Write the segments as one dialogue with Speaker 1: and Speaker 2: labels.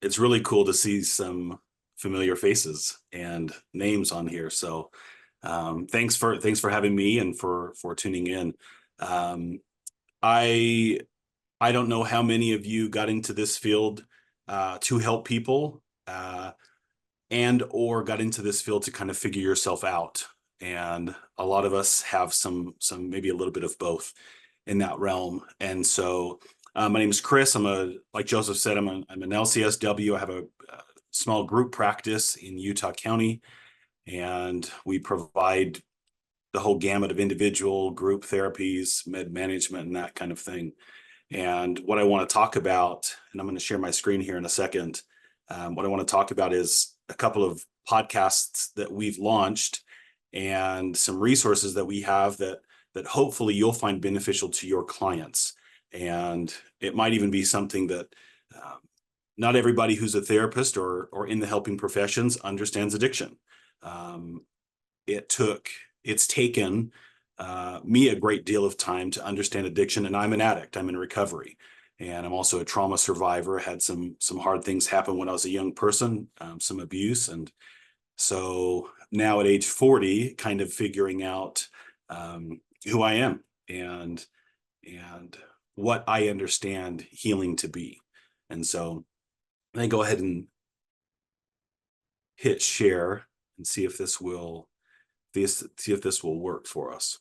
Speaker 1: it's really cool to see some familiar faces and names on here. So thanks for having me and for tuning in. Um, I I don't know how many of you got into this field to help people and or got into this field to kind of figure yourself out. And a lot of us have some maybe a little bit of both in that realm. And so my name is Chris. Like Joseph said, I'm an LCSW. I have a small group practice in Utah County, and we provide the whole gamut of individual group therapies, med management, and that kind of thing. And what I want to talk about, and I'm going to share my screen here in a second. What I want to talk about is a couple of podcasts that we've launched and some resources that we have that hopefully you'll find beneficial to your clients. And it might even be something that not everybody who's a therapist or in the helping professions understands addiction. Um, it's taken me a great deal of time to understand addiction, and I'm an addict. I'm in recovery, and I'm also a trauma survivor. Had some hard things happen when I was a young person, some abuse, and so now at age 40, kind of figuring out who I am and what I understand healing to be. And so I go ahead and hit share and see if this will work for us.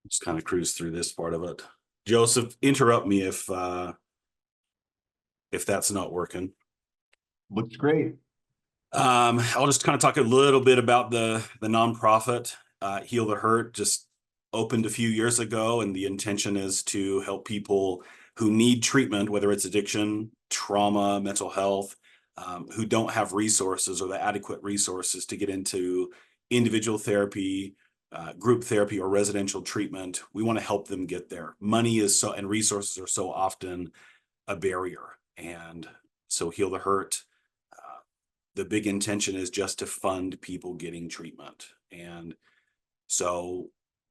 Speaker 1: Just kind of cruise through this part of it. Joseph, interrupt me if that's not working.
Speaker 2: Looks great.
Speaker 1: I'll just kind of talk a little bit about the nonprofit. Heal the Hurt just opened a few years ago, and the intention is to help people who need treatment, whether it's addiction, trauma, mental health, who don't have resources or the adequate resources to get into individual therapy, group therapy, or residential treatment. We want to help them get there. Money and resources are so often a barrier. And so Heal the Hurt, the big intention is just to fund people getting treatment. And so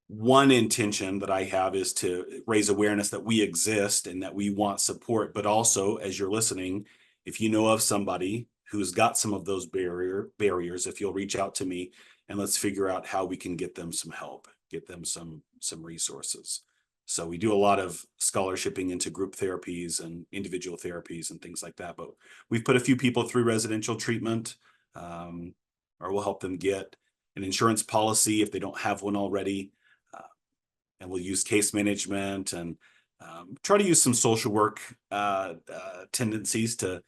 Speaker 1: one intention that I have is to raise awareness that we exist and that we want support, but also, as you're listening, if you know of somebody who's got some of those barriers, if you'll reach out to me and let's figure out how we can get them some help, get them some resources. So we do a lot of scholarshiping into group therapies and individual therapies and things like that. But we've put a few people through residential treatment, or we'll help them get an insurance policy if they don't have one already. And we'll use case management and try to use some social work tendencies to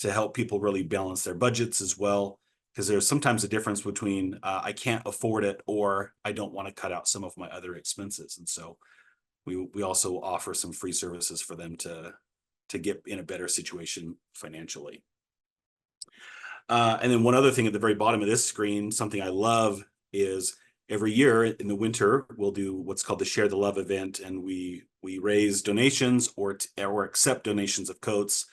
Speaker 1: help people really balance their budgets as well. Because there's sometimes a difference between I can't afford it or I don't want to cut out some of my other expenses. And so we also offer some free services for them to get in a better situation financially. And then one other thing at the very bottom of this screen, something I love is every year in the winter, we'll do what's called the Share the Love event. And we raise donations or accept donations of coats,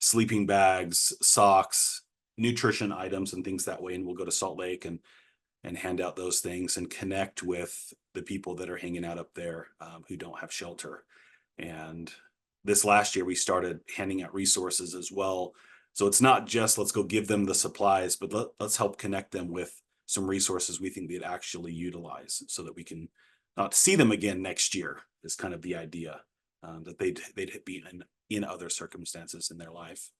Speaker 1: sleeping bags, socks, nutrition items, and things that way. And we'll go to Salt Lake and hand out those things and connect with the people that are hanging out up there who don't have shelter. And this last year, we started handing out resources as well. So it's not just let's go give them the supplies, but let's help connect them with some resources we think they'd actually utilize so that we can not see them again next year is kind of the idea, that they'd be in other circumstances in their life.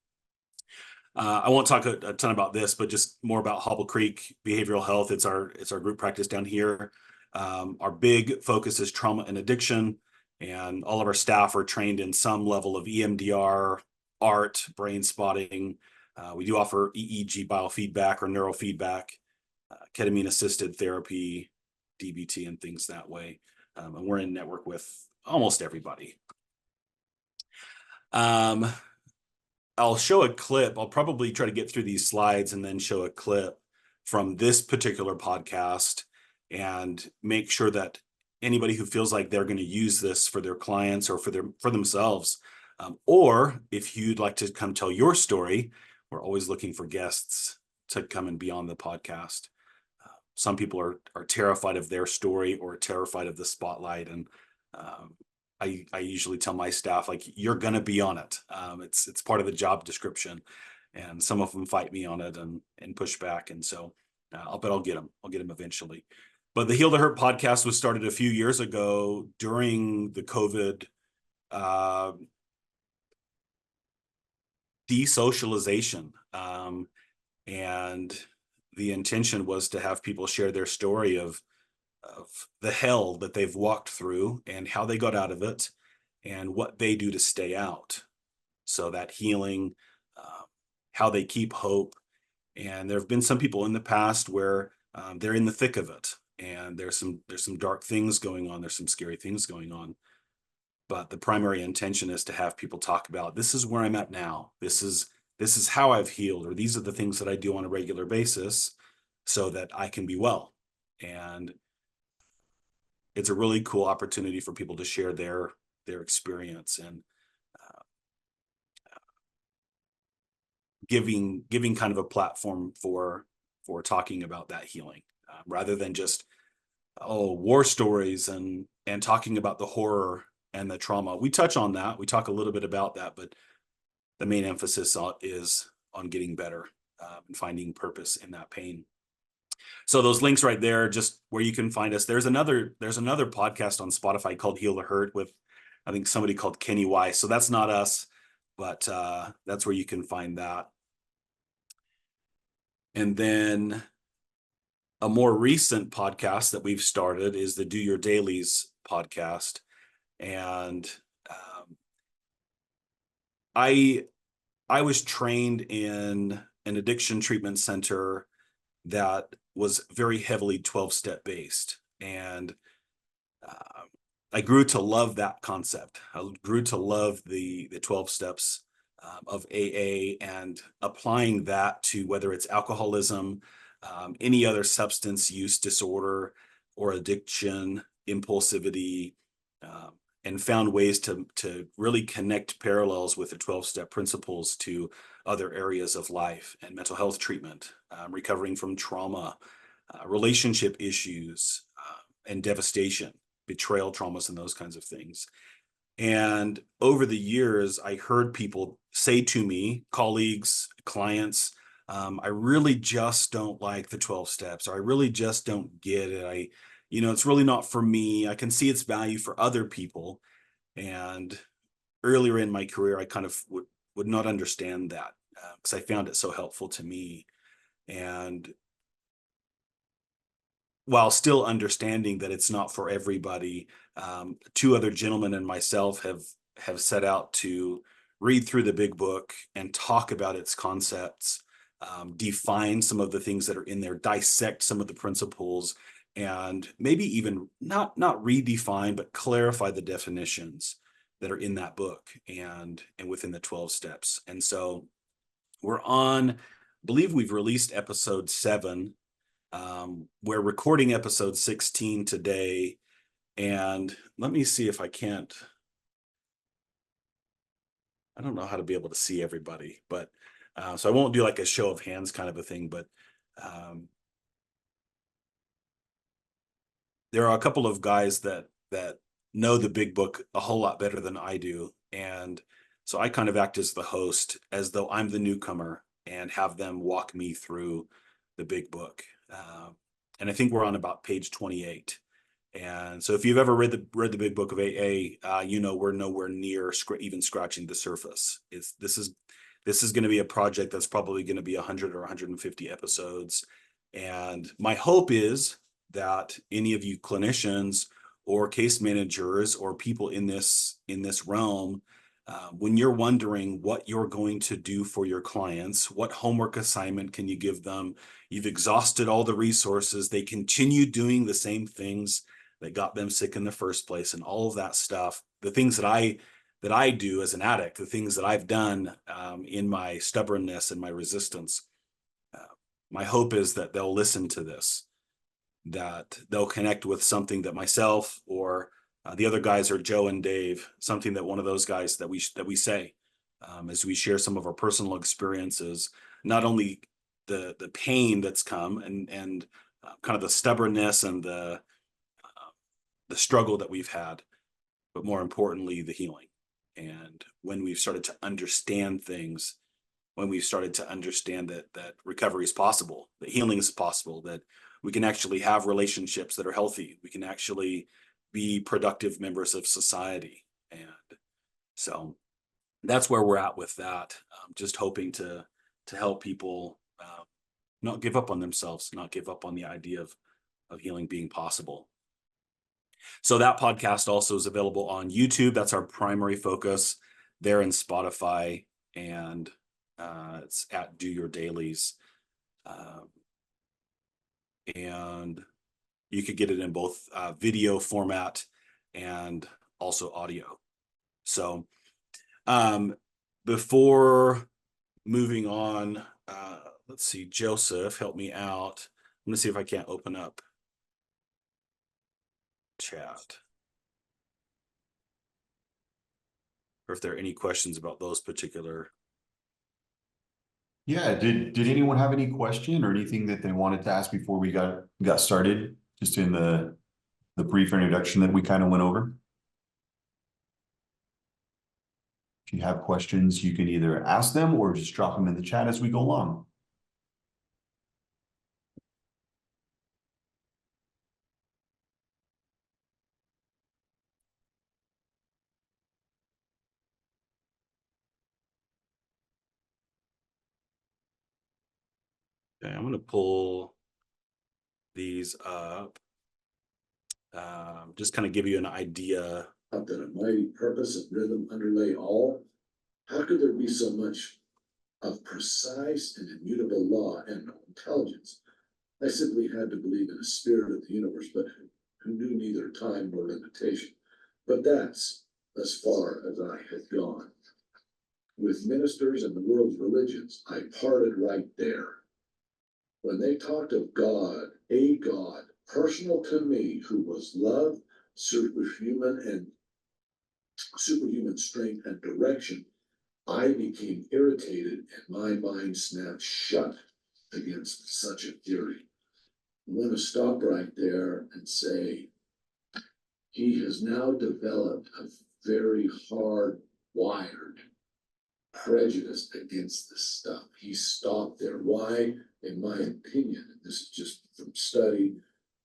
Speaker 1: I won't talk a ton about this, but just more about Hobble Creek Behavioral Health. It's our group practice down here. Our big focus is trauma and addiction, and all of our staff are trained in some level of EMDR, art, brain spotting. We do offer EEG biofeedback or neurofeedback, ketamine assisted therapy, DBT, and things that way. And we're in network with almost everybody. I'll show a clip. I'll probably try to get through these slides and then show a clip from this particular podcast and make sure that anybody who feels like they're going to use this for their clients or for themselves, or if you'd like to come tell your story, we're always looking for guests to come and be on the podcast. Some people are terrified of their story or terrified of the spotlight, and I usually tell my staff, like, you're gonna be on it. It's part of the job description, and some of them fight me on it and push back, and so I'll get them. I'll get them eventually. But the Heal the Hurt podcast was started a few years ago during the COVID uh, desocialization, and the intention was to have people share their story of the hell that they've walked through and how they got out of it and what they do to stay out. So that healing, um, how they keep hope. And there have been some people in the past where they're in the thick of it, and there's some dark things going on. There's some scary things going on. But the primary intention is to have people talk about, this is where I'm at now. This is how I've healed, or these are the things that I do on a regular basis so that I can be well. And it's a really cool opportunity for people to share their experience, and uh, giving kind of a platform for talking about that healing, rather than just war stories and talking about the horror and the trauma. We touch on that. We talk a little bit about that, but the main emphasis is on getting better, and finding purpose in that pain. So those links right there, just where you can find us. There's another podcast on Spotify called Heal the Hurt with, I think, somebody called Kenny Weiss. So that's not us, but that's where you can find that. And then a more recent podcast that we've started is the Do Your Dailies podcast. And I I was trained in an addiction treatment center that was very heavily 12-step based. And uh, I grew to love that concept. I grew to love the 12 steps of AA, and applying that to whether it's alcoholism, any other substance use disorder or addiction, impulsivity, um, and found ways to really connect parallels with the 12-step principles to other areas of life and mental health treatment, recovering from trauma, relationship issues, and devastation, betrayal traumas, and those kinds of things. And over the years, I heard people say to me, colleagues, clients, I really just don't like the 12 steps, or I really just don't get it. It's really not for me. I can see its value for other people. And earlier in my career, I kind of would not understand that, because I found it so helpful to me. And while still understanding that it's not for everybody, two other gentlemen and myself have set out to read through the big book and talk about its concepts, define some of the things that are in there, dissect some of the principles, and maybe even not redefine, but clarify the definitions that are in that book and within the 12 steps. And so we're on, I believe we've released episode 7. We're recording episode 16 today, and let me see if I can't. I don't know how to be able to see everybody, but so I won't do like a show of hands kind of a thing, but um, there are a couple of guys that know the big book a whole lot better than I do, and so I kind of act as the host, as though I'm the newcomer, and have them walk me through the big book. And I think we're on about page 28. And so if you've ever read the big book of AA, we're nowhere near even scratching the surface. This is going to be a project that's probably going to be 100 or 150 episodes. And my hope is that any of you clinicians or case managers or people in this realm, when you're wondering what you're going to do for your clients, what homework assignment can you give them? You've exhausted all the resources. They continue doing the same things that got them sick in the first place, and all of that stuff. The things that I do as an addict, the things that I've done in my stubbornness and my resistance. Uh, my hope is that they'll listen to this, that they'll connect with something that myself or the other guys, or Joe and Dave, something that one of those guys that we say, as we share some of our personal experiences, not only the pain that's come and kind of the stubbornness and the struggle that we've had, but more importantly, the healing. And when we've started to understand things, when we've started to understand that recovery is possible, that healing is possible, that we can actually have relationships that are healthy, we can actually be productive members of society. And so that's where we're at with that. Just hoping to help people not give up on themselves, not give up on the idea of healing being possible. So that podcast also is available on YouTube. That's our primary focus there, in Spotify, and it's at Do Your Dailies. And you could get it in both video format and also audio. So before moving on, let's see, Joseph, help me out. I'm gonna see if I can't open up chat, or if there are any questions about those particular.
Speaker 2: Yeah, did anyone have any question or anything that they wanted to ask before we got started? Just in the brief introduction that we kind of went over. If you have questions, you can either ask them or just drop them in the chat as we go along.
Speaker 1: Okay, I'm going to pull these up. Just kind of give you an idea.
Speaker 3: That a mighty purpose and rhythm underlay all. How could there be so much of precise and immutable law and no intelligence? I simply had to believe in a spirit of the universe, but who knew neither time nor limitation. But that's as far as I had gone. With ministers and the world's religions, I parted right there. When they talked of God, a God, personal to me, who was love, superhuman strength and direction, I became irritated and my mind snapped shut against such a theory. I'm going to stop right there and say he has now developed a very hard-wired prejudice against this stuff. He stopped there. Why? In my opinion, and this is just from study,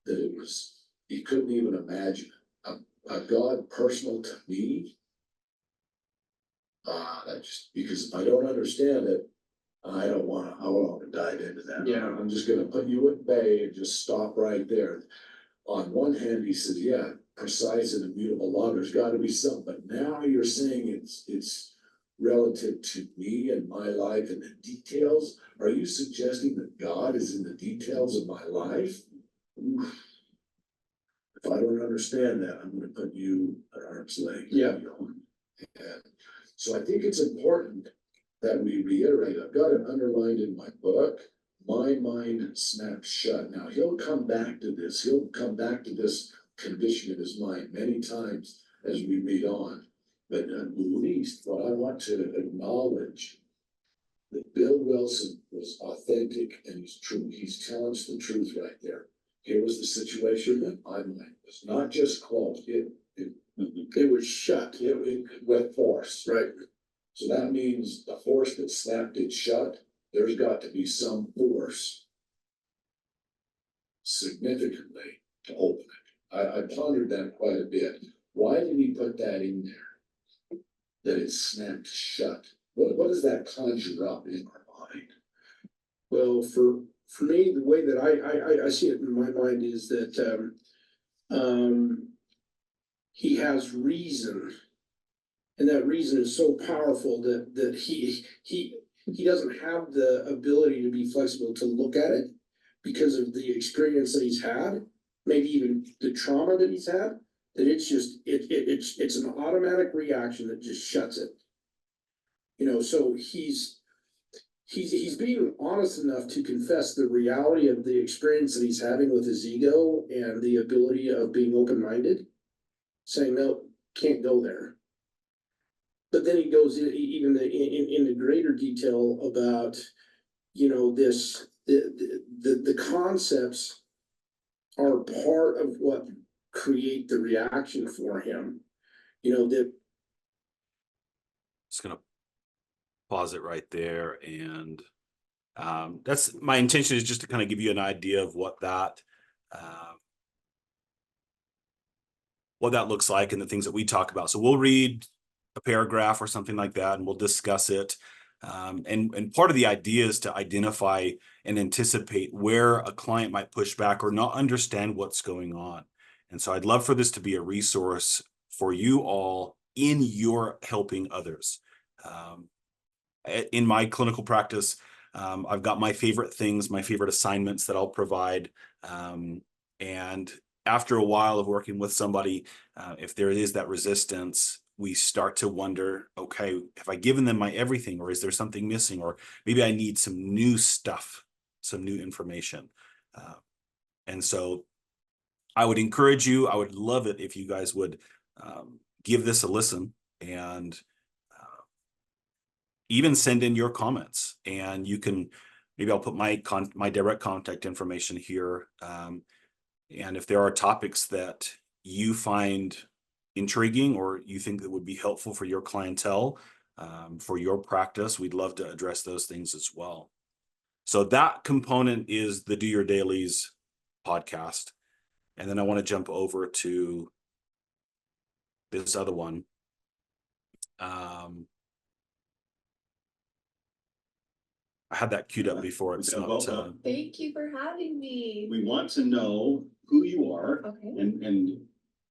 Speaker 3: that it was, he couldn't even imagine a God personal to me. That just, because if I don't understand it, I don't want to dive into that. Yeah, I'm just going to put you at bay and just stop right there. On one hand, he says, yeah, precise and immutable law, there's got to be some, but now you're saying it's relative to me and my life and the details. Are you suggesting that God is in the details of my life? Oof. If I don't understand that, I'm going to put you at arm's length. Yeah. And so I think it's important that we reiterate. I've got it underlined in my book. My mind snaps shut. Now he'll come back to this. He'll come back to this condition in his mind many times as we read on. But at least what I want to acknowledge, that Bill Wilson was authentic and he's true. He's telling us the truth right there. Here was the situation that my mind was not just closed. It was shut. It went force. Right. So that means the force that snapped it shut, there's got to be some force significantly to open it. I pondered that quite a bit. Why did he put that in there? That it snapped shut. What does that conjure up in our mind?
Speaker 4: Well, for me, the way that I see it in my mind is that he has reason, and that reason is so powerful that he doesn't have the ability to be flexible to look at it because of the experience that he's had, maybe even the trauma that he's had. That it's just it's an automatic reaction that just shuts it. So he's being honest enough to confess the reality of the experience that he's having with his ego and the ability of being open-minded, saying, no, can't go there. But then he goes even into greater detail about, the concepts are part of what create the reaction for him. that.
Speaker 1: Just gonna pause it right there. And that's my intention, is just to kind of give you an idea of what that looks like and the things that we talk about. So we'll read a paragraph or something like that, and we'll discuss it. And part of the idea is to identify and anticipate where a client might push back or not understand what's going on. And so I'd love for this to be a resource for you all in your helping others. In my clinical practice, I've got my favorite things, my favorite assignments that I'll provide. And after a while of working with somebody, if there is that resistance, we start to wonder, okay, have I given them my everything, or is there something missing? Or maybe I need some new stuff, some new information. And so I would encourage you, I would love it if you guys would give this a listen, and even send in your comments. And you can, maybe I'll put my direct contact information here. And if there are topics that you find intriguing or you think that would be helpful for your clientele, for your practice, we'd love to address those things as well. So that component is the Do Your Dailies podcast. And then I want to jump over to this other one. I had that queued up before. It's not.
Speaker 5: Thank you for having me.
Speaker 3: We want to know who you are.
Speaker 5: Okay.
Speaker 3: And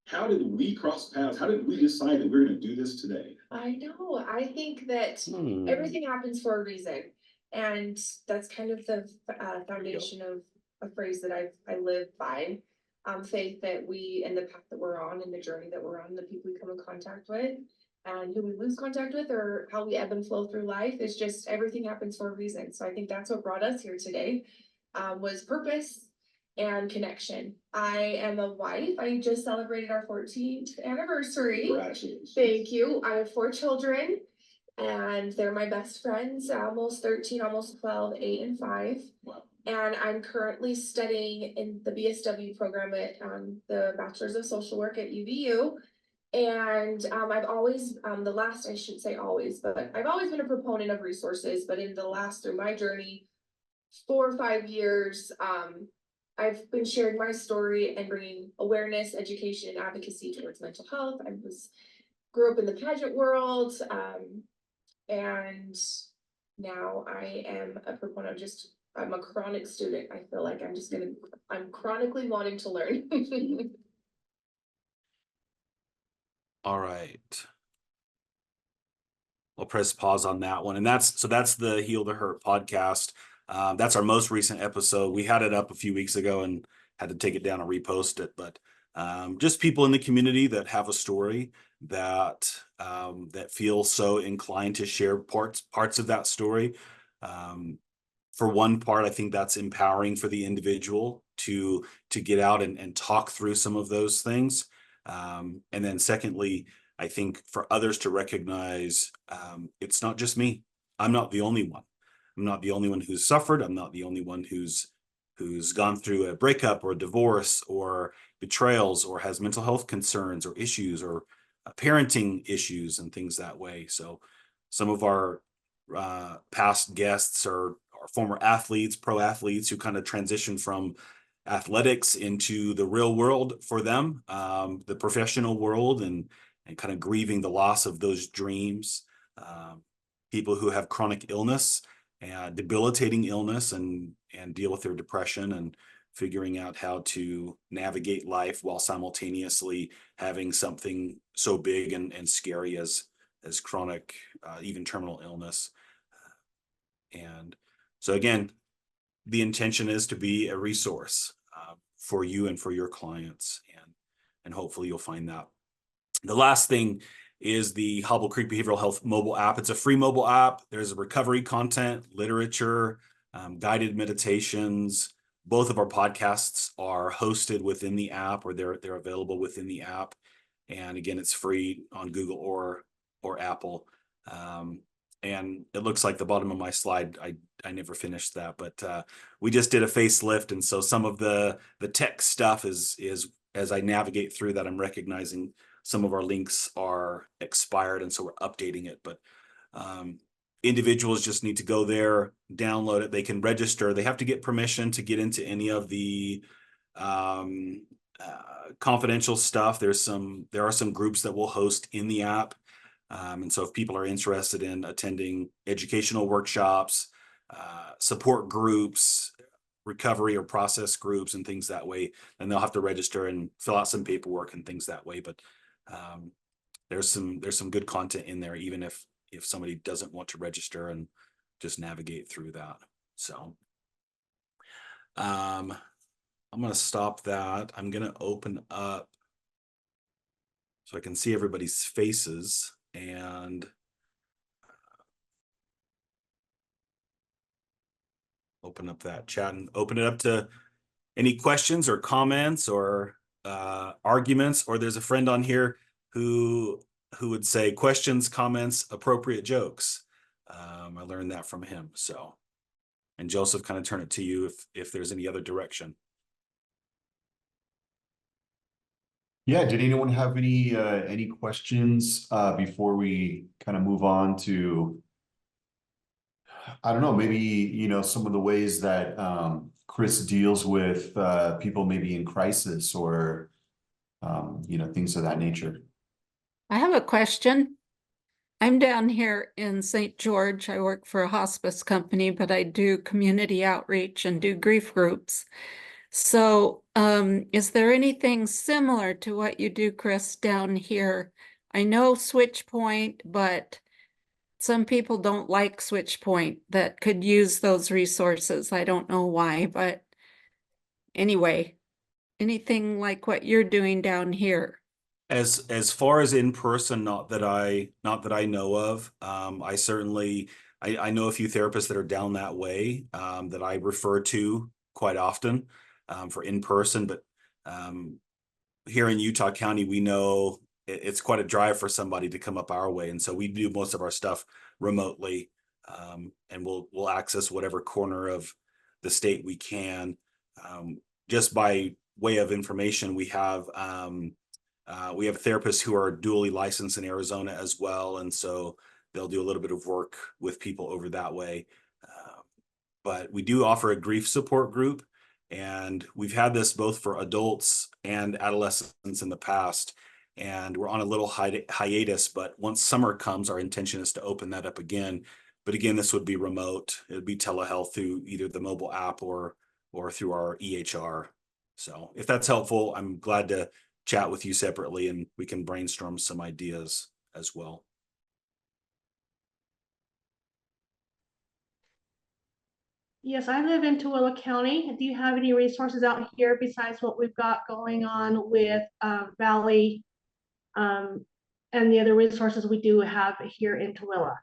Speaker 3: how did we cross paths? How did we decide that we're going to do this today?
Speaker 5: I know. I think that everything happens for a reason. And that's kind of the foundation of a phrase that I live by. Faith that we, and the path that we're on, and the journey that we're on, the people we come in contact with, and who we lose contact with, or how we ebb and flow through life, is just everything happens for a reason. So I think that's what brought us here today, was purpose and connection. I am a wife. I just celebrated our 14th anniversary.
Speaker 3: Congratulations.
Speaker 5: Thank you. I have 4 children, and they're my best friends, almost 13, almost 12, 8 and 5.
Speaker 3: Wow.
Speaker 5: And I'm currently studying in the BSW program at the Bachelor's of Social Work at UVU. And I've always, I should say always, but I've always been a proponent of resources. But in the last, through my journey, 4 or 5 years, I've been sharing my story and bringing awareness, education, and advocacy towards mental health. Grew up in the pageant world, and now I am a proponent of I'm a chronic student. I feel like I'm chronically wanting to learn.
Speaker 1: All right. I'll press pause on that one. And that's the Heal the Hurt podcast. That's our most recent episode. We had it up a few weeks ago and had to take it down and repost it. But just people in the community that have a story that feel so inclined to share parts of that story. For one part, I think that's empowering for the individual to get out and talk through some of those things. And then secondly, I think for others to recognize it's not just me. I'm not the only one. I'm not the only one who's suffered. I'm not the only one who's gone through a breakup or a divorce or betrayals or has mental health concerns or issues or parenting issues and things that way. So some of our past guests are former athletes, pro athletes who kind of transition from athletics into the real world for them, the professional world, and kind of grieving the loss of those dreams. People who have chronic illness and debilitating illness and deal with their depression and figuring out how to navigate life while simultaneously having something so big and scary as chronic, even terminal illness. And so again, the intention is to be a resource for you and for your clients, and hopefully you'll find that. The last thing is the Hobble Creek Behavioral Health mobile app. It's a free mobile app. There's recovery content, literature, guided meditations. Both of our podcasts are hosted within the app, or they're available within the app. And again, it's free on Google or Apple. And it looks like the bottom of my slide, I never finished that, but we just did a facelift. And so some of the tech stuff is as I navigate through that, I'm recognizing some of our links are expired, and so we're updating it. But individuals just need to go there, download it. They can register. They have to get permission to get into any of the confidential stuff. There are some groups that we'll host in the app. And so if people are interested in attending educational workshops, support groups, recovery or process groups and things that way, then they'll have to register and fill out some paperwork and things that way. But there's some good content in there, even if somebody doesn't want to register and just navigate through that. So I'm going to stop that. I'm going to open up so I can see everybody's faces and open up that chat and open it up to any questions or comments or arguments. Or there's a friend on here who would say questions, comments, appropriate jokes. I learned that from him. So, and Joseph, kind of turn it to you if there's any other direction.
Speaker 2: Yeah, did anyone have any questions before we kind of move on to, I don't know, maybe, some of the ways that Chris deals with people maybe in crisis or, things of that nature?
Speaker 6: I have a question. I'm down here in St. George. I work for a hospice company, but I do community outreach and do grief groups. So, is there anything similar to what you do, Chris, down here? I know SwitchPoint, but some people don't like SwitchPoint that could use those resources. I don't know why, but anyway, anything like what you're doing down here?
Speaker 1: As far as in person, not that I know of. I certainly I know a few therapists that are down that way that I refer to quite often for in person. But here in Utah County, we know it's quite a drive for somebody to come up our way, and so we do most of our stuff remotely, and we'll access whatever corner of the state we can. Just by way of information, we have therapists who are dually licensed in Arizona as well, and so they'll do a little bit of work with people over that way. But we do offer a grief support group, and we've had this both for adults and adolescents in the past, and we're on a little hiatus, but once summer comes, our intention is to open that up again. But again, this would be remote. It would be telehealth through either the mobile app or through our EHR. So if that's helpful, I'm glad to chat with you separately and we can brainstorm some ideas as well.
Speaker 7: Yes, I live in Tooele County. Do you have any resources out here besides what we've got going on with Valley and the other resources we do have here in Tooele?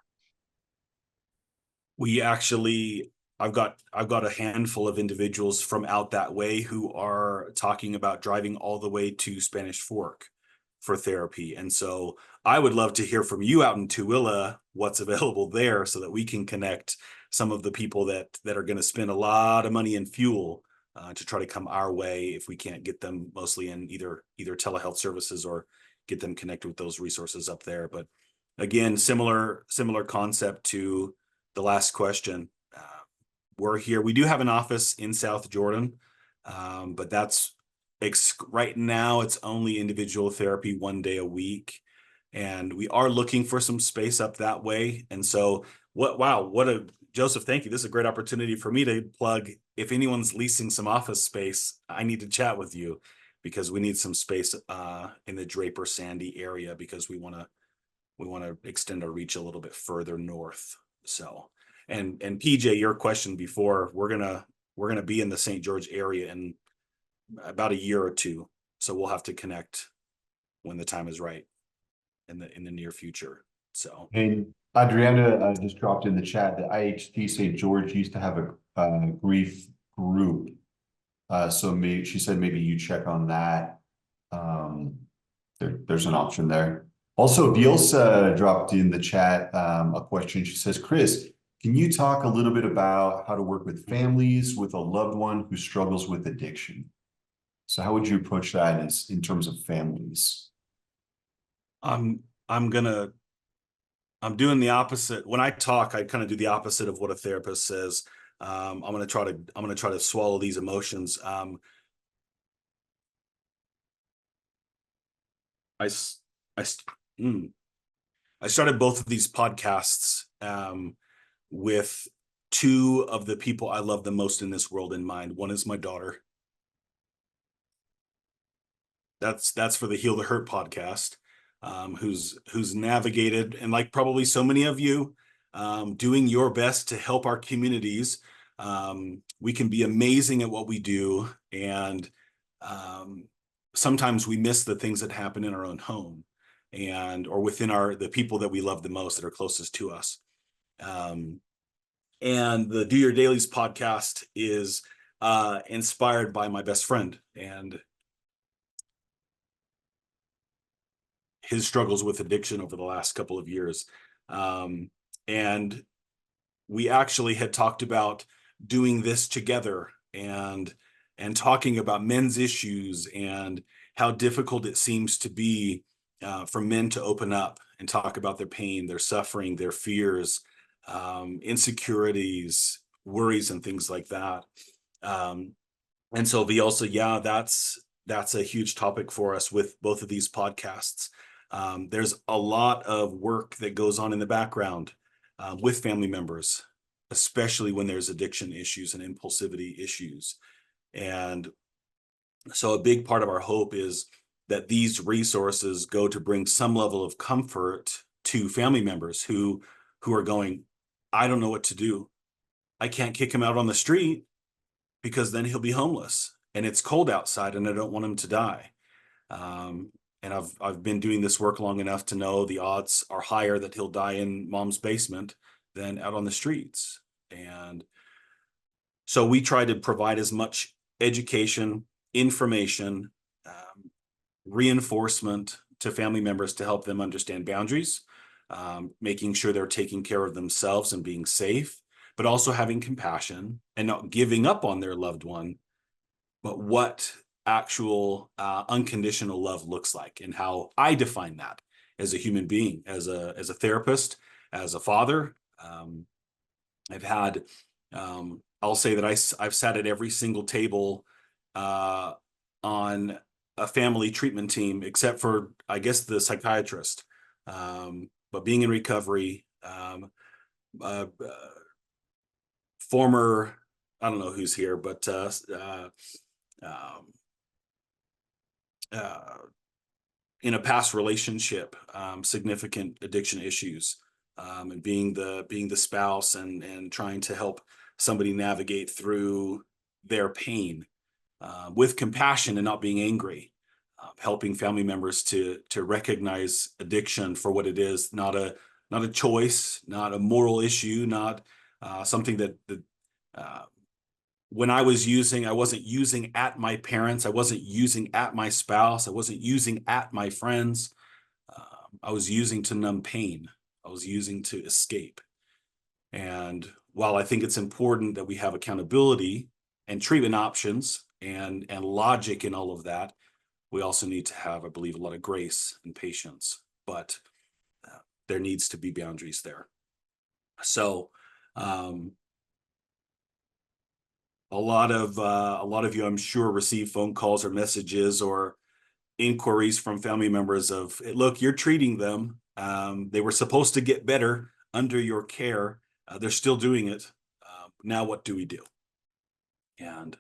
Speaker 1: We actually, I've got a handful of individuals from out that way who are talking about driving all the way to Spanish Fork for therapy. And so I would love to hear from you out in Tooele what's available there so that we can connect some of the people that are going to spend a lot of money in fuel to try to come our way if we can't get them mostly in either telehealth services or get them connected with those resources up there. But again, similar concept to the last question. We're here. We do have an office in South Jordan, but that's right now it's only individual therapy 1 day a week. And we are looking for some space up that way. And so Joseph, thank you. This is a great opportunity for me to plug. If anyone's leasing some office space, I need to chat with you because we need some space in the Draper Sandy area because we want to extend our reach a little bit further north. So, and PJ, your question before, we're gonna be in the St. George area in about a year or two. So we'll have to connect when the time is right in the near future. So,
Speaker 2: And Adriana just dropped in the chat that IHT St. George used to have a grief group. So she said maybe you check on that. There's an option there. Also, Bielsa dropped in the chat a question. She says, Chris, can you talk a little bit about how to work with families with a loved one who struggles with addiction? So how would you approach that in terms of families?
Speaker 1: I'm doing the opposite. When I talk, I kind of do the opposite of what a therapist says. I'm gonna try to swallow these emotions. I s- I s- mm. I started both of these podcasts with two of the people I love the most in this world in mind. One is my daughter. That's for the Heal the Hurt podcast, who's navigated, and like probably so many of you, doing your best to help our communities. We can be amazing at what we do, and um, sometimes we miss the things that happen in our own home, and or within the people that we love the most that are closest to us. Um, and the Do Your Dailies podcast is inspired by my best friend and his struggles with addiction over the last couple of years. And we actually had talked about doing this together and talking about men's issues and how difficult it seems to be for men to open up and talk about their pain, their suffering, their fears, insecurities, worries, and things like that. And so we also, yeah, that's a huge topic for us with both of these podcasts. There's a lot of work that goes on in the background with family members, especially when there's addiction issues and impulsivity issues. And so a big part of our hope is that these resources go to bring some level of comfort to family members who are going, I don't know what to do. I can't kick him out on the street because then he'll be homeless and it's cold outside and I don't want him to die. Um, and I've been doing this work long enough to know the odds are higher that he'll die in mom's basement than out on the streets. And so we try to provide as much education, information, reinforcement to family members to help them understand boundaries, making sure they're taking care of themselves and being safe, but also having compassion and not giving up on their loved one, but what actual unconditional love looks like and how I define that as a human being, as a therapist, as a father. I've had, I'll say that I've sat at every single table on a family treatment team, except for, I guess, the psychiatrist. But being in recovery, former, I don't know who's here, but um, uh, in a past relationship, significant addiction issues, and being the spouse and trying to help somebody navigate through their pain with compassion and not being angry, helping family members to recognize addiction for what it is, not a choice, not a moral issue, not something that uh, when I was using, I wasn't using at my parents, I wasn't using at my spouse, I wasn't using at my friends. I was using to numb pain. I was using to escape. And while I think it's important that we have accountability and treatment options and logic in all of that, we also need to have, I believe, a lot of grace and patience. But there needs to be boundaries there. So a lot of you, I'm sure, receive phone calls or messages or inquiries from family members of, look, you're treating them. They were supposed to get better under your care. They're still doing it. Now what do we do? And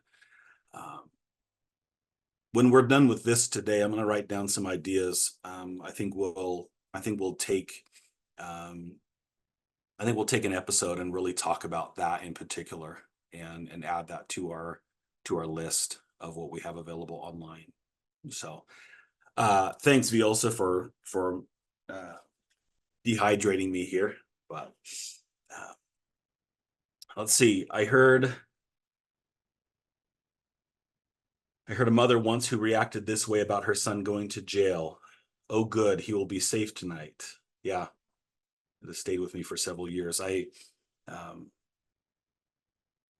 Speaker 1: when we're done with this today, I'm going to write down some ideas. Um, I think we'll take an episode and really talk about that in particular and add that to our list of what we have available online. So thanks, Viosa, for dehydrating me here. But let's see. I heard a mother once who reacted this way about her son going to jail. Oh, good, he will be safe tonight. Yeah, it has stayed with me for several years.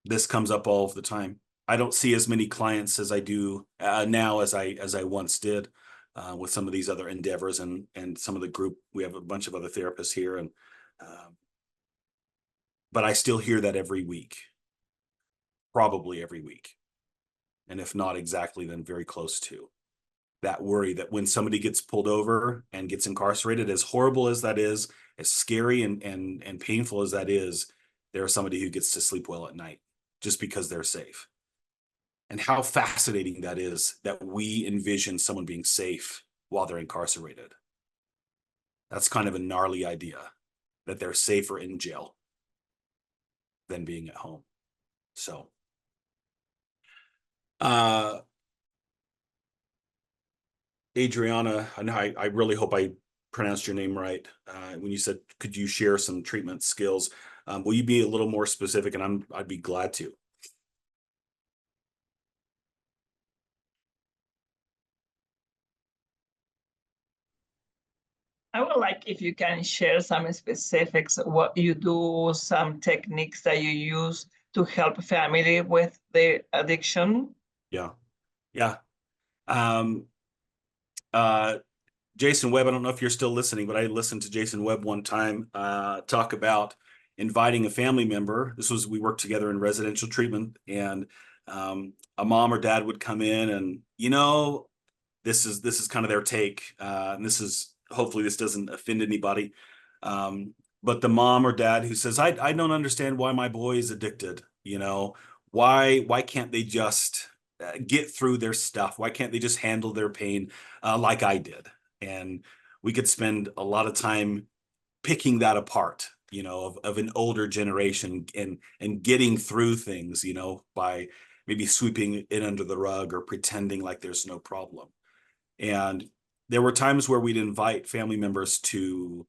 Speaker 1: This comes up all of the time. I don't see as many clients as I do now as I once did. with some of these other endeavors and some of the group. We have a bunch of other therapists here, and but I still hear that every week, probably every week. And if not exactly, then very close to that worry that when somebody gets pulled over and gets incarcerated, as horrible as that is, as scary and painful as that is, there's somebody who gets to sleep well at night just because they're safe. And how fascinating that is, that we envision someone being safe while they're incarcerated. That's kind of a gnarly idea, that they're safer in jail than being at home. So, Adriana, and I really hope I pronounced your name right. When you said, could you share some treatment skills? Will you be a little more specific? And I'd be glad to.
Speaker 8: I would like if you can share some specifics, what you do, some techniques that you use to help family with the addiction.
Speaker 1: Yeah. Jason Webb, I don't know if you're still listening, but I listened to Jason Webb one time talk about inviting a family member. We worked together in residential treatment, and a mom or dad would come in, and this is kind of their take, and hopefully this doesn't offend anybody. But the mom or dad who says, I don't understand why my boy is addicted. Why can't they just get through their stuff? Why can't they just handle their pain like I did? And we could spend a lot of time picking that apart, of an older generation and getting through things, by maybe sweeping it under the rug or pretending like there's no problem. And there were times where we'd invite family members to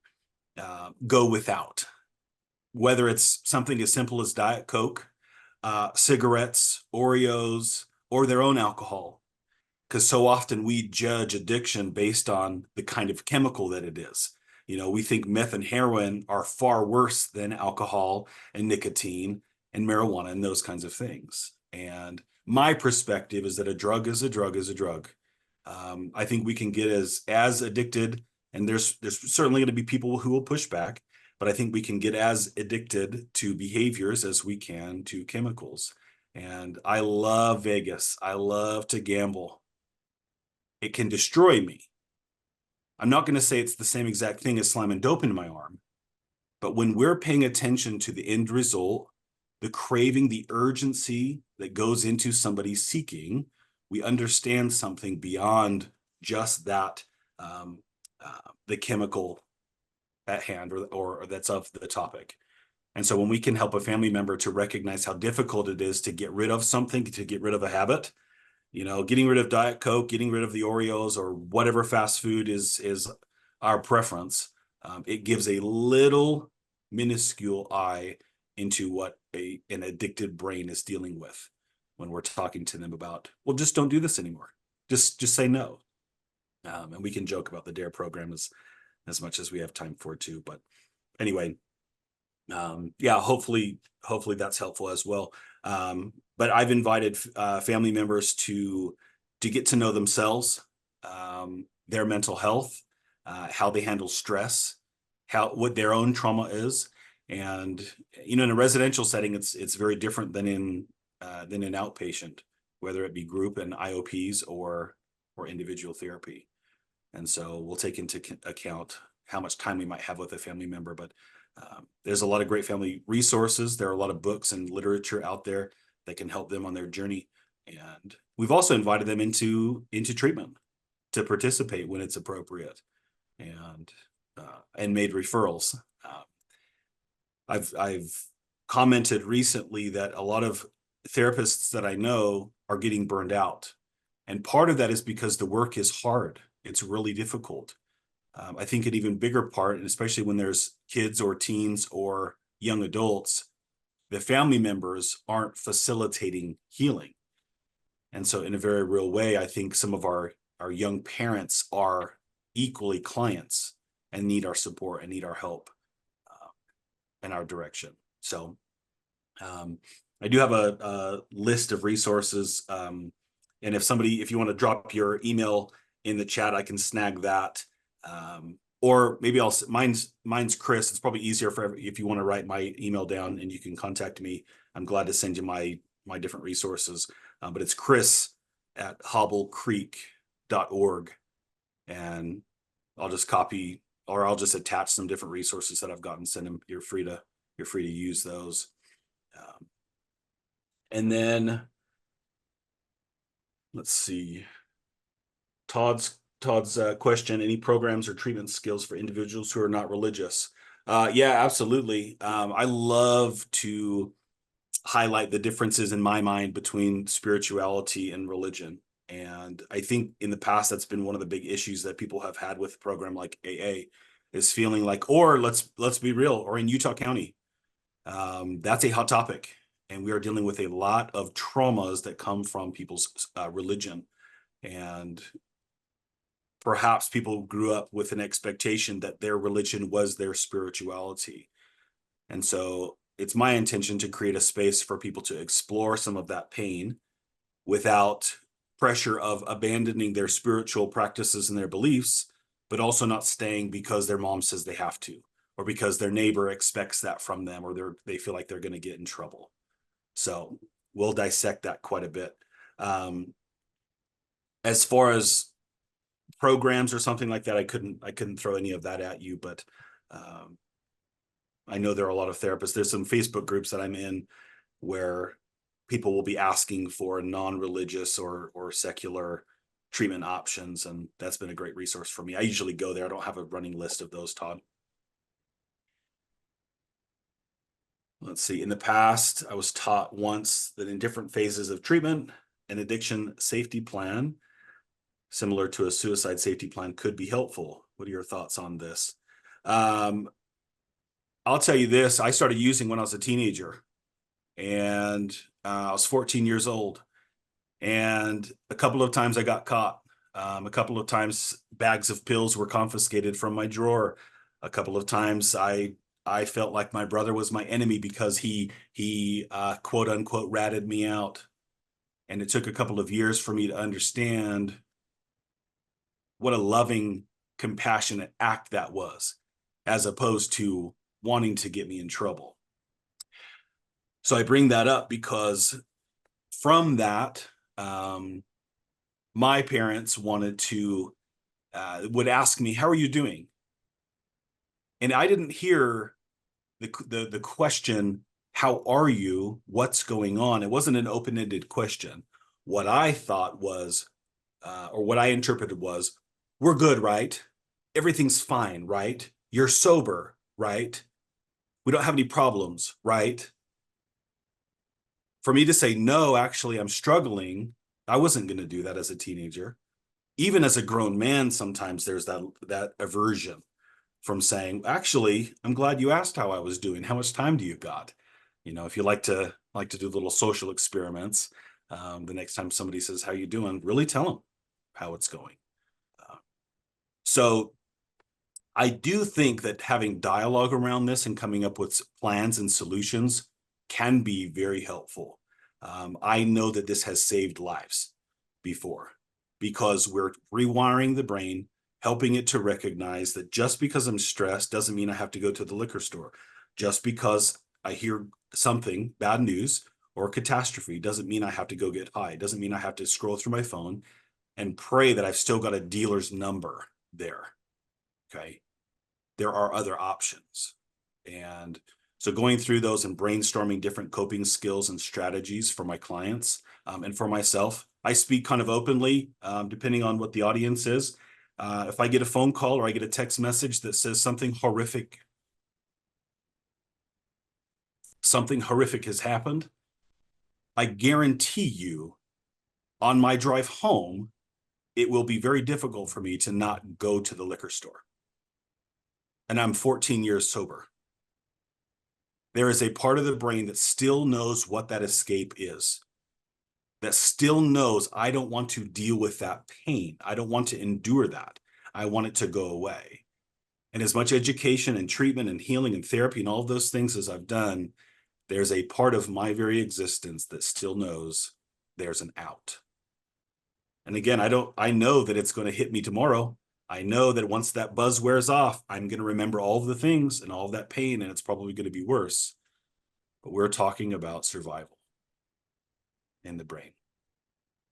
Speaker 1: go without, whether it's something as simple as Diet Coke, cigarettes, Oreos, or their own alcohol. Because so often we judge addiction based on the kind of chemical that it is. We think meth and heroin are far worse than alcohol and nicotine and marijuana and those kinds of things. And my perspective is that a drug is a drug is a drug. I think we can get as addicted, and there's certainly going to be people who will push back, but I think we can get as addicted to behaviors as we can to chemicals. And I love Vegas. I love to gamble. It can destroy me. I'm not going to say it's the same exact thing as slamming dope into my arm, but when we're paying attention to the end result, the craving, the urgency that goes into somebody seeking, we understand something beyond just that, the chemical at hand or that's of the topic. And so when we can help a family member to recognize how difficult it is to get rid of something, to get rid of a habit, getting rid of Diet Coke, getting rid of the Oreos or whatever fast food is our preference, it gives a little minuscule eye into what an addicted brain is dealing with when we're talking to them about, well, just don't do this anymore. Just say no. And we can joke about the DARE program as much as we have time for too. But anyway, yeah, hopefully that's helpful as well. But I've invited family members to get to know themselves, their mental health, how they handle stress, what their own trauma is. And in a residential setting, it's very different than in outpatient, whether it be group and IOPs or individual therapy. And so we'll take into account how much time we might have with a family member, but there's a lot of great family resources. There are a lot of books and literature out there that can help them on their journey. And we've also invited them into treatment to participate when it's appropriate, and made referrals. I've commented recently that a lot of therapists that I know are getting burned out. And part of that is because the work is hard. It's really difficult. I think an even bigger part, and especially when there's kids or teens or young adults, the family members aren't facilitating healing. And so in a very real way, I think some of our young parents are equally clients and need our support and need our help and our direction. So I do have a list of resources. And if you want to drop your email in the chat, I can snag that. Or maybe mine's Chris. It's probably easier if you want to write my email down and you can contact me. I'm glad to send you my different resources. But it's chris@hobblecreek.org. And I'll just copy, or I'll just attach some different resources that I've gotten, send them. You're free to use those. And then let's see, Todd's question: any programs or treatment skills for individuals who are not religious? Yeah, absolutely. I love to highlight the differences in my mind between spirituality and religion. And I think in the past, that's been one of the big issues that people have had with a program like AA, is feeling like, or let's be real, or in Utah County, that's a hot topic. And we are dealing with a lot of traumas that come from people's religion. And perhaps people grew up with an expectation that their religion was their spirituality. And so it's my intention to create a space for people to explore some of that pain without pressure of abandoning their spiritual practices and their beliefs, but also not staying because their mom says they have to, or because their neighbor expects that from them, or they feel like they're going to get in trouble. So we'll dissect that quite a bit. As far as programs or something like that, I couldn't throw any of that at you, but I know there are a lot of therapists. There's some Facebook groups that I'm in where people will be asking for non-religious or secular treatment options, and that's been a great resource for me. I usually go there. I don't have a running list of those, Todd. Let's see. In the past, I was taught once that in different phases of treatment, an addiction safety plan, similar to a suicide safety plan, could be helpful. What are your thoughts on this? I'll tell you this. I started using when I was a teenager, and I was 14 years old. And a couple of times I got caught. A couple of times bags of pills were confiscated from my drawer. A couple of times I felt like my brother was my enemy because he quote unquote ratted me out. And it took a couple of years for me to understand what a loving, compassionate act that was, as opposed to wanting to get me in trouble. So I bring that up because from that, my parents would ask me, "How are you doing?" And I didn't hear the question, "How are you? What's going on?" It wasn't an open-ended question. What I thought was, or what I interpreted was, "We're good, right? Everything's fine, right? You're sober, right? We don't have any problems, right?" For me to say, "No, actually, I'm struggling," I wasn't going to do that as a teenager. Even as a grown man, sometimes there's that aversion from saying, "Actually, I'm glad you asked how I was doing. How much time do you got?" You know, if you like to do little social experiments, the next time somebody says, "How you doing?" really tell them how it's going. So I do think that having dialogue around this and coming up with plans and solutions can be very helpful. I know that this has saved lives before, because we're rewiring the brain, helping it to recognize that just because I'm stressed doesn't mean I have to go to the liquor store. Just because I hear something, bad news or catastrophe, doesn't mean I have to go get high. It doesn't mean I have to scroll through my phone and pray that I've still got a dealer's number there. Okay. There are other options. And so going through those and brainstorming different coping skills and strategies for my clients, and for myself, I speak kind of openly, depending on what the audience is. If I get a phone call or I get a text message that says something horrific has happened, I guarantee you on my drive home, it will be very difficult for me to not go to the liquor store. And I'm 14 years sober. There is a part of the brain that still knows what that escape is, that still knows, I don't want to deal with that pain. I don't want to endure that. I want it to go away. And as much education and treatment and healing and therapy and all of those things as I've done, there's a part of my very existence that still knows there's an out. And again, I know that it's going to hit me tomorrow. I know that once that buzz wears off, I'm going to remember all of the things and all of that pain, and it's probably going to be worse. But we're talking about survival in the brain.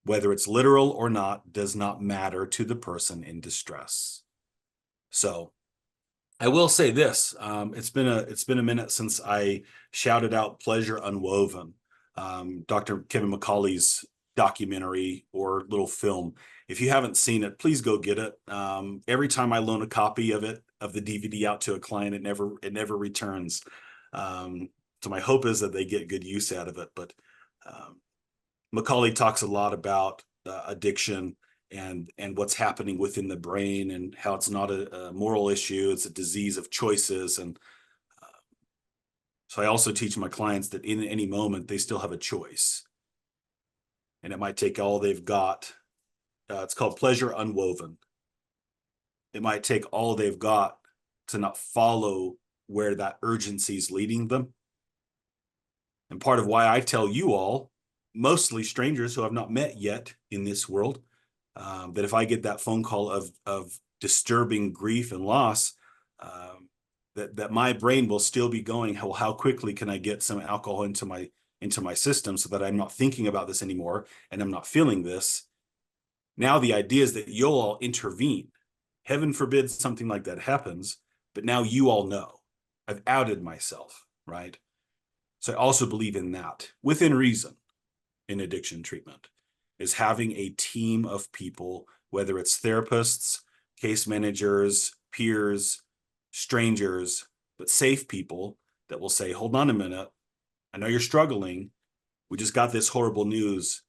Speaker 1: Whether it's literal or not does not matter to the person in distress. So I will say this, it's been a minute since I shouted out Pleasure Unwoven, Dr. Kevin McCauley's documentary or little film. If you haven't seen it, please go get it. Every time I loan a copy of it, of the DVD out to a client, it never returns. So my hope is that they get good use out of it. But Macaulay talks a lot about addiction and what's happening within the brain, and how it's not a moral issue, it's a disease of choices. And so I also teach my clients that in any moment they still have a choice, and it might take all they've got. It's called Pleasure Unwoven. It might take all they've got to not follow where that urgency is leading them. And part of why I tell you all, mostly strangers who I've not met yet in this world, that if I get that phone call of disturbing grief and loss, that my brain will still be going, how quickly can I get some alcohol into my system so that I'm not thinking about this anymore and I'm not feeling this. Now the idea is that you'll all intervene. Heaven forbid something like that happens, but now you all know. I've outed myself, right? So I also believe in that, within reason, in addiction treatment, is having a team of people, whether it's therapists, case managers, peers, strangers, but safe people that will say, hold on a minute, I know you're struggling. We just got this horrible news.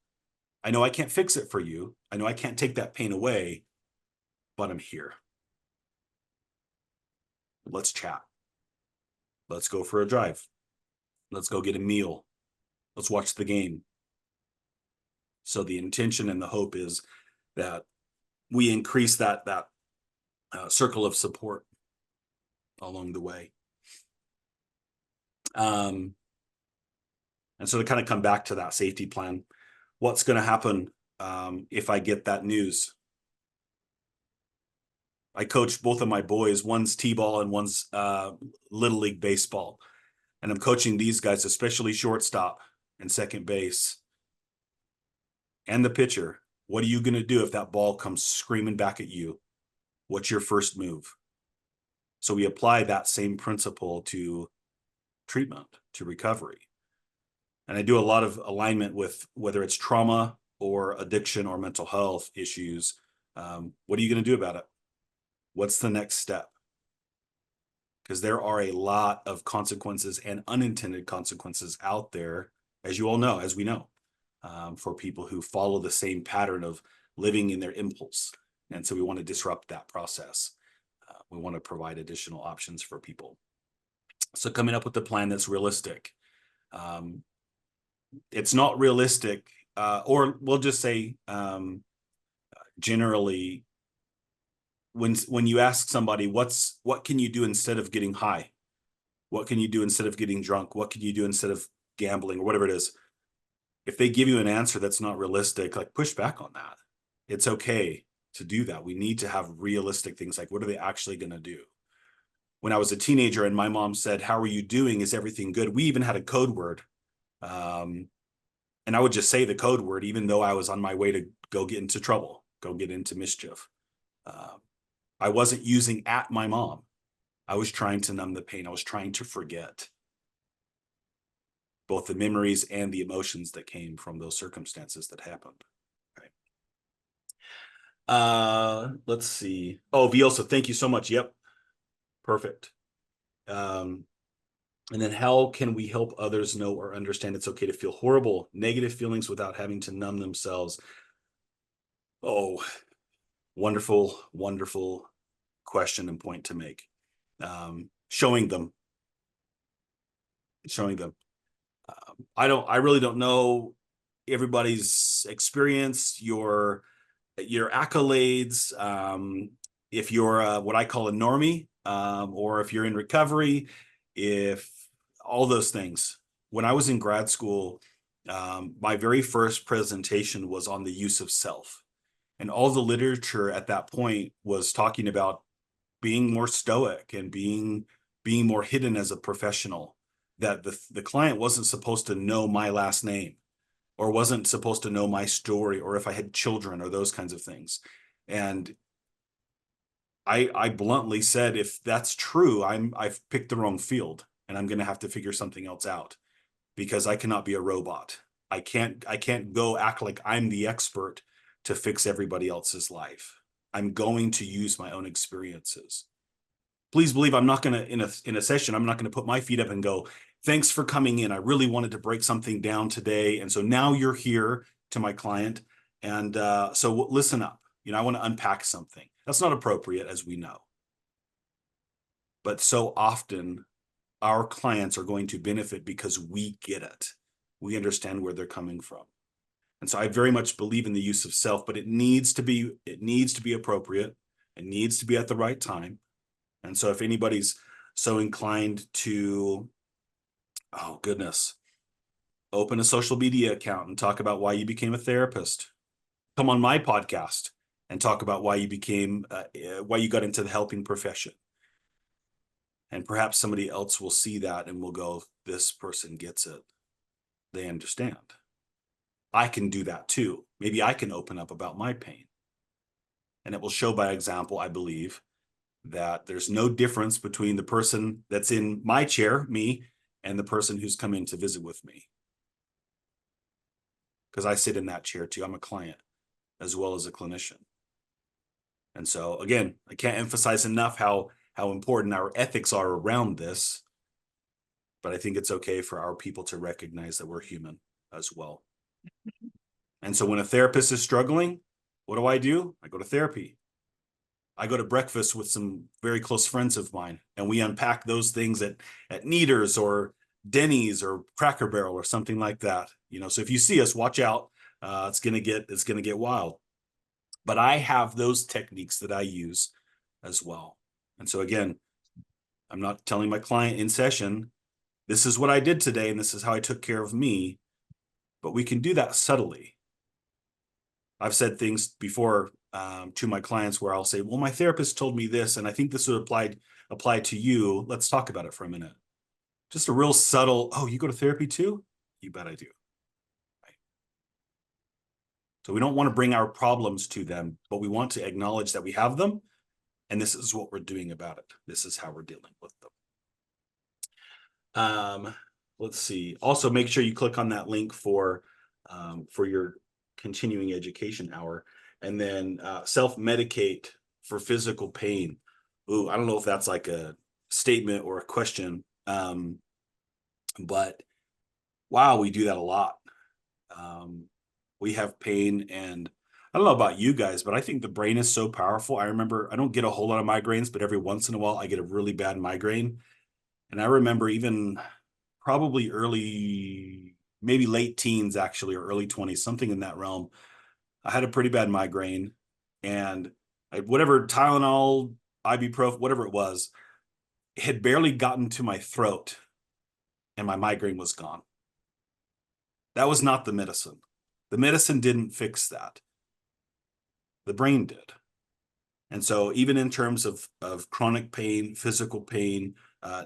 Speaker 1: I know I can't fix it for you. I know I can't take that pain away, but I'm here. Let's chat. Let's go for a drive. Let's go get a meal. Let's watch the game. So the intention and the hope is that we increase that circle of support along the way. And so to kind of come back to that safety plan, what's going to happen if I get that news? I coach both of my boys. One's t-ball and one's little league baseball. And I'm coaching these guys, especially shortstop and second base and the pitcher. What are you going to do if that ball comes screaming back at you? What's your first move? So we apply that same principle to treatment, to recovery. And I do a lot of alignment with whether it's trauma or addiction or mental health issues. What are you going to do about it? What's the next step? Because there are a lot of consequences and unintended consequences out there, as you all know, as we know, for people who follow the same pattern of living in their impulse. And so we want to disrupt that process. We want to provide additional options for people. So coming up with a plan that's realistic. It's not realistic, or we'll just say generally, when you ask somebody, what can you do instead of getting high? What can you do instead of getting drunk? What can you do instead of gambling or whatever it is? If they give you an answer that's not realistic, like push back on that. It's okay to do that. We need to have realistic things like, what are they actually going to do? When I was a teenager and my mom said, how are you doing? Is everything good? We even had a code word. And I would just say the code word, even though I was on my way to go get into trouble, go get into mischief. I wasn't using at my mom. I was trying to numb the pain. I was trying to forget both the memories and the emotions that came from those circumstances that happened. Okay. Let's see. Oh, Viosa, thank you so much. Yep. Perfect. And then how can we help others know or understand it's okay to feel horrible, negative feelings without having to numb themselves? Oh, wonderful, wonderful question and point to make. Showing them. I really don't know everybody's experience, your accolades, if you're what I call a normie, or if you're in recovery, if all those things. When I was in grad school, my very first presentation was on the use of self. And all the literature at that point was talking about being more stoic and being more hidden as a professional, that the client wasn't supposed to know my last name or wasn't supposed to know my story or if I had children or those kinds of things. And I bluntly said, if that's true, I've picked the wrong field and I'm going to have to figure something else out, because I cannot be a robot. I can't go act like I'm the expert to fix everybody else's life. I'm going to use my own experiences. Please believe I'm not going to, in a session, I'm not going to put my feet up and go, thanks for coming in. I really wanted to break something down today. And so now you're here, to my client. And so listen up. I want to unpack something. That's not appropriate, as we know. But so often our clients are going to benefit because we get it. We understand where they're coming from. And so I very much believe in the use of self, but it needs to be appropriate. It needs to be at the right time. And so if anybody's so inclined to, oh goodness, open a social media account and talk about why you became a therapist, come on my podcast and talk about why you got into the helping profession. And perhaps somebody else will see that and will go, this person gets it. They understand. I can do that too. Maybe I can open up about my pain. And it will show by example, I believe, that there's no difference between the person that's in my chair, me, and the person who's come in to visit with me. Because I sit in that chair too. I'm a client as well as a clinician. And so again, I can't emphasize enough how important our ethics are around this, but I think it's okay for our people to recognize that we're human as well. And so when a therapist is struggling, what do? I go to therapy. I go to breakfast with some very close friends of mine, and we unpack those things at Kneaders or Denny's or Cracker Barrel or something like that. So if you see us, watch out. It's gonna get wild. But I have those techniques that I use as well. And so again, I'm not telling my client in session, this is what I did today and this is how I took care of me, but we can do that subtly. I've said things before to my clients where I'll say, well, my therapist told me this, and I think this would apply to you. Let's talk about it for a minute. Just a real subtle, oh, you go to therapy too? You bet I do. Right. So we don't want to bring our problems to them, but we want to acknowledge that we have them. And this is what we're doing about it. This is how we're dealing with them. Let's see. Also, make sure you click on that link for your continuing education hour, and then self-medicate for physical pain. Ooh, I don't know if that's like a statement or a question, but wow, we do that a lot. We have pain, and I don't know about you guys, but I think the brain is so powerful. I remember, I don't get a whole lot of migraines, but every once in a while I get a really bad migraine. And I remember even probably maybe late teens actually, or early 20s, something in that realm. I had a pretty bad migraine, and whatever Tylenol, ibuprofen, whatever it was, it had barely gotten to my throat and my migraine was gone. That was not the medicine. The medicine didn't fix that. The brain did. And so even in terms of chronic pain, physical pain,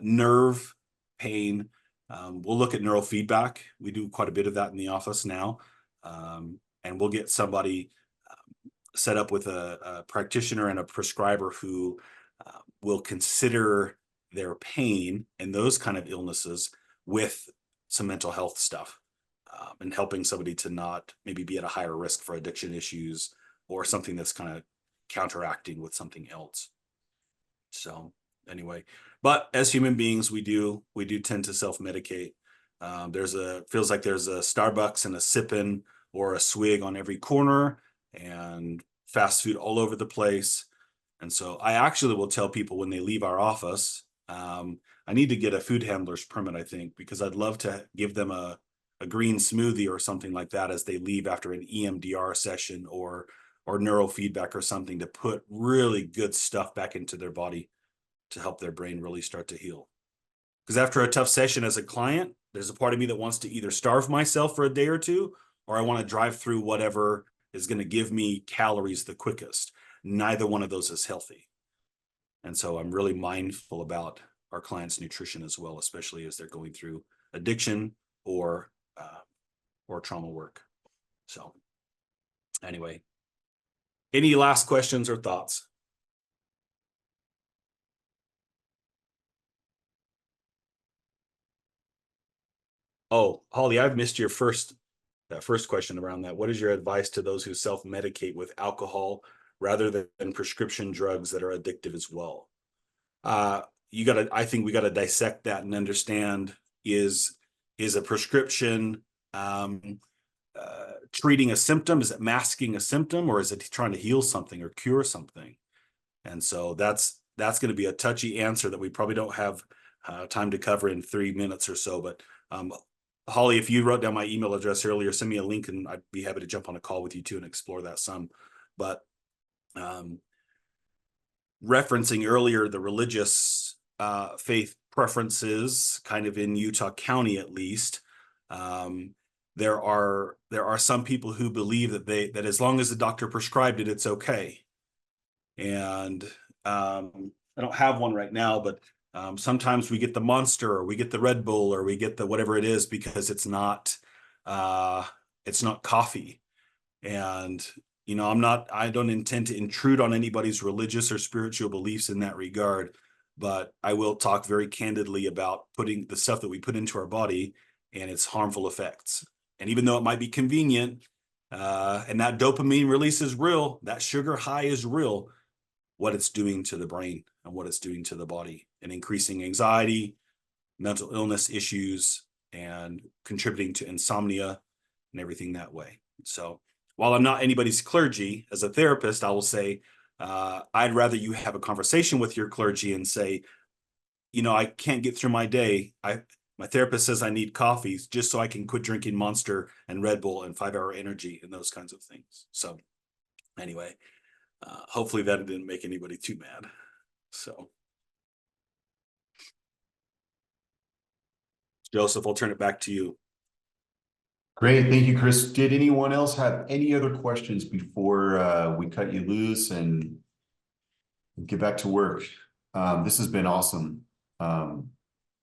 Speaker 1: nerve pain, we'll look at neurofeedback. We do quite a bit of that in the office now. And we'll get somebody set up with a practitioner and a prescriber who will consider their pain and those kind of illnesses with some mental health stuff, and helping somebody to not maybe be at a higher risk for addiction issues or something that's kind of counteracting with something else. So anyway, but as human beings, we do tend to self-medicate. Feels like there's a Starbucks and a sippin' or a swig on every corner, and fast food all over the place. And so I actually will tell people when they leave our office, I need to get a food handler's permit, I think, because I'd love to give them a green smoothie or something like that as they leave after an EMDR session or neurofeedback or something, to put really good stuff back into their body to help their brain really start to heal. Because after a tough session as a client, there's a part of me that wants to either starve myself for a day or two, or I want to drive through whatever is going to give me calories the quickest. Neither one of those is healthy. And so I'm really mindful about our clients' nutrition as well, especially as they're going through addiction or trauma work. So anyway, any last questions or thoughts? Oh, Holly, I've missed your first question around that. What is your advice to those who self-medicate with alcohol rather than prescription drugs that are addictive as well? I think we gotta dissect that and understand, is a prescription treating a symptom? Is it masking a symptom, or is it trying to heal something or cure something? And so that's going to be a touchy answer that we probably don't have time to cover in 3 minutes or so. But Holly, if you wrote down my email address earlier, send me a link and I'd be happy to jump on a call with you too and explore that some. But referencing earlier the religious faith preferences, kind of in Utah County at least, there are some people who believe that as long as the doctor prescribed it, it's okay. And I don't have one right now, but sometimes we get the Monster, or we get the Red Bull, or we get the whatever it is, because it's not coffee. And I don't intend to intrude on anybody's religious or spiritual beliefs in that regard, but I will talk very candidly about putting the stuff that we put into our body and its harmful effects. And even though it might be convenient, and that dopamine release is real, that sugar high is real, what it's doing to the brain and what it's doing to the body, and increasing anxiety, mental illness issues, and contributing to insomnia and everything that way. So while I'm not anybody's clergy, as a therapist, I will say, I'd rather you have a conversation with your clergy and say, I can't get through my day. My therapist says I need coffee just so I can quit drinking Monster and Red Bull and 5 Hour Energy and those kinds of things. So anyway, hopefully that didn't make anybody too mad. So Joseph, I'll turn it back to you.
Speaker 2: Great, thank you, Chris. Did anyone else have any other questions before we cut you loose and get back to work? This has been awesome.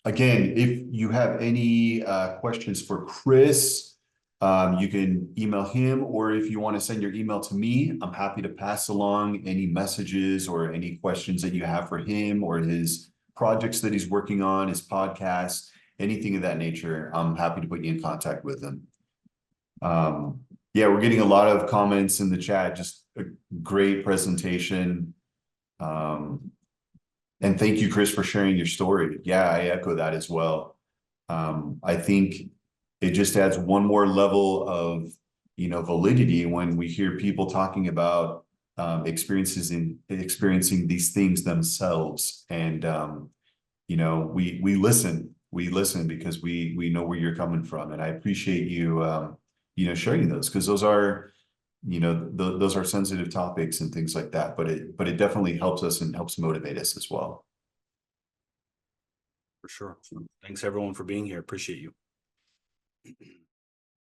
Speaker 2: Again, if you have any questions for Chris, you can email him, or if you want to send your email to me, I'm happy to pass along any messages or any questions that you have for him or his projects that he's working on, his podcast, anything of that nature. I'm happy to put you in contact with him. Yeah, we're getting a lot of comments in the chat. Just a great presentation. And thank you, Chris, for sharing your story. Yeah, I echo that as well. I think it just adds one more level of, validity when we hear people talking about experiencing these things themselves. And, we listen because we know where you're coming from. And I appreciate you, sharing those, because those are, those are sensitive topics and things like that, but it definitely helps us and helps motivate us as well.
Speaker 1: For sure. Thanks everyone for being here. Appreciate you.